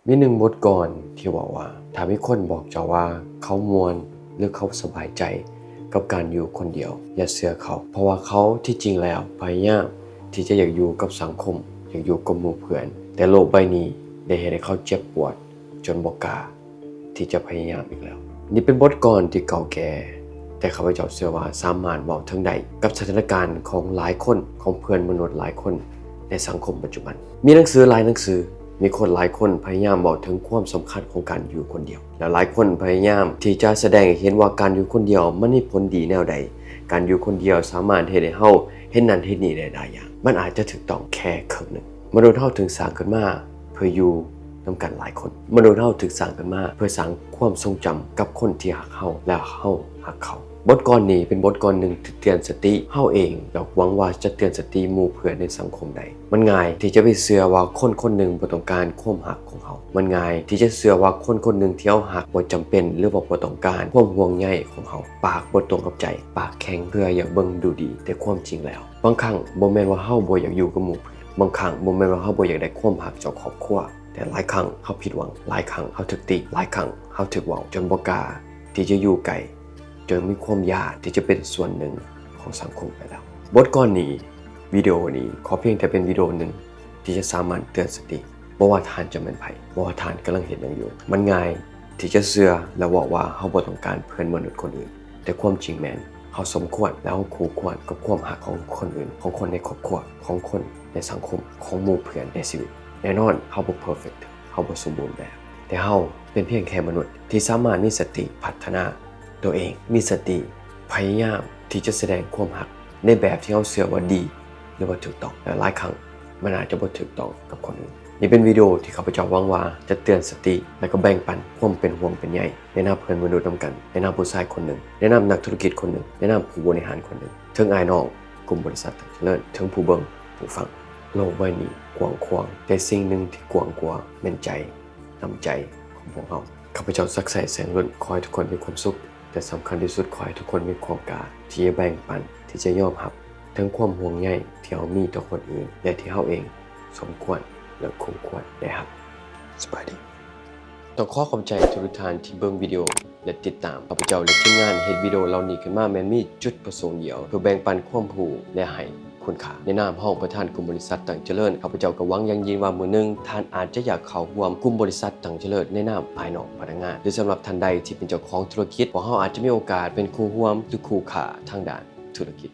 มีหนึ่งบทกลอนที่บอกว่าถ้ามีคนบอกเจ้าว่าเขามวนหรือเขาสบายใจกับการอยู่คนเดียวอย่าเชื่อเขาเพราะว่าเขาที่จริงแล้วพยายามที่จะอยากอยู่กับสังคมอยากอยู่กับหมู่เพื่อนแต่โลกใบนี้ได้เห็นให้เขาเจ็บปวดจนบ่กล้าที่จะพยายามอีกแล้วนี่เป็นบทกลอนที่เก่าแก่แต่ข้าพเจ้าเชื่อว่าสามารถบอกถึงได้กับสถานการณ์ของหลายคนของเพื่อนมนุษย์หลายคนในสังคมปัจจุบันมีหนังสือหลายหนังสือมีคนหลายคนพยายามบอกถึงความสำคัญของการอยู่คนเดียวและหลายคนพยายามที่จะแสดงให้เห็นว่าการอยู่คนเดียวมันมีผลดีแนวใดการอยู่คนเดียวสามารถเฮ็ดให้เฮาเห็นนั่นเห็นนี่ได้หลายอย่างมันอาจจะถูกต้องแค่ครึ่งนึงมนุษย์เฮาถึงสร้างขึ้นมาเพื่ออยู่นำกันหลายคนมนุษย์เฮาถึงสร้างขึ้นมาเพื่อสร้างความทรงจำกับคนที่รักเฮาและเฮารักเขาบทกลนี้เป็นบทกลหนึ่งที่เตือนสติเฮาเองและหวังว่าจะเตือนสติหมู่เพื่อนในสังคมใดมันง่ายที่จะไปเชื่อว่าคนคนหนึ่งบ่ต้องการความรักของเฮามันง่ายที่จะเชื่อว่าคนคนหนึ่งที่เฮารักบ่จำเป็นหรือว่าบ่ต้องการความห่วงใยของเฮาปากบ่ตรงกับใจปากแข็งเพื่ออยากเบิ่งดูดีแต่ความจริงแล้วบางครั้งบ่แม่นว่าเฮาบ่อยากอยู่กับหมู่เพื่อนบางครั้งบ่แม่นว่าเฮาบ่อยากได้ความรักจากครอบครัวแต่หลายครั้งเฮาผิดหวังหลายครั้งเฮาถูกติหลายครั้งเฮาถูกเว้าจนบ่กล้าที่จะอยู่ไกลจนมีความอยากที่จะเป็นส่วนหนึ่งของสังคมไปแล้วบทกลอนนี้วิดีโอนี้ขอเพียงแต่เป็นวิดีโอหนึ่งที่จะสามารถเตือนสติบ่ว่าท่านจะเป็นไผบ่ว่าท่านกำลังเห็นอย่างอยู่มันง่ายที่จะเชื่อและบอกว่าเฮาบ่ต้องการเพื่อนมนุษย์คนอื่นแต่ความจริงแม่นเฮาสมควรและเฮาคู่ควรกับความรักของคนอื่นของคนในครอบครัวของคนในสังคมของหมู่เพื่อนในชีวิตแน่นอนเฮาบ่เพอร์เฟคต์เฮาบ่สมบูรณ์แบบแต่เฮาเป็นเพียงแค่มนุษย์ที่สามารถมีสติพัฒนาตัวเองมีสติพยายามที่จะแสดงความรักในแบบที่เขาเชื่อว่าดีหรือว่าถูกต้องแต่หลายครั้งมันอาจจะบ่ถูกต้องกับคนอื่นนี่เป็นวิดีโอที่ข้าพเจ้าหวังว่าจะเตือนสติและก็แบ่งปันความเป็นห่วงเป็นใยในนามเพื่อนมนุษย์นำกันในนามผู้ชายคนหนึ่งในนามนักธุรกิจคนหนึ่งในนามผู้บริหารคนหนึ่งถึงอ้ายน้องกลุ่มบริษัทต่างเจริญถึงผู้เบิ่งผู้ฟังโลกใบนี้กว้างขวางแต่สิ่งหนึ่งที่กว้างกว่าเป็นใจน้ำใจของพวกเราข้าพเจ้าสักใส่แสงล้นขอให้ทุกคนมีความสุขแต่สำคัญที่สุดขอให้ทุกคนมีความกล้าที่จะแบ่งปันที่จะยอมรับทั้งความห่วงใยที่เรามีต่อคนอื่นและที่เราเองสมควรและคู่ควรได้รับสบายดีต้องขอขอบใจทุกท่านที่เบิ่งวิดีโอและติดตามข้าพเจ้าและทีมงานเฮ็ดวิดีโอเหล่านี้ขึ้นมาแม้มีจุดประสงค์เดียวเพื่อแบ่งปันความรู้และให้คุณค่าในนามห้องประธานกลุ่มบริษัทต่างเจริญข้าพเจ้าก็หวังอย่างยิ่งว่ามื้อนึงท่านอาจจะอยากเข้าร่วมกลุ่มบริษัทต่างเจริญในนามภายนอกพนักงานหรือสำหรับท่านใดที่เป็นเจ้าของธุรกิจพวกเราอาจจะมีโอกาสเป็นคู่ร่วมหรือคู่ค้าทางด้านธุรกิจ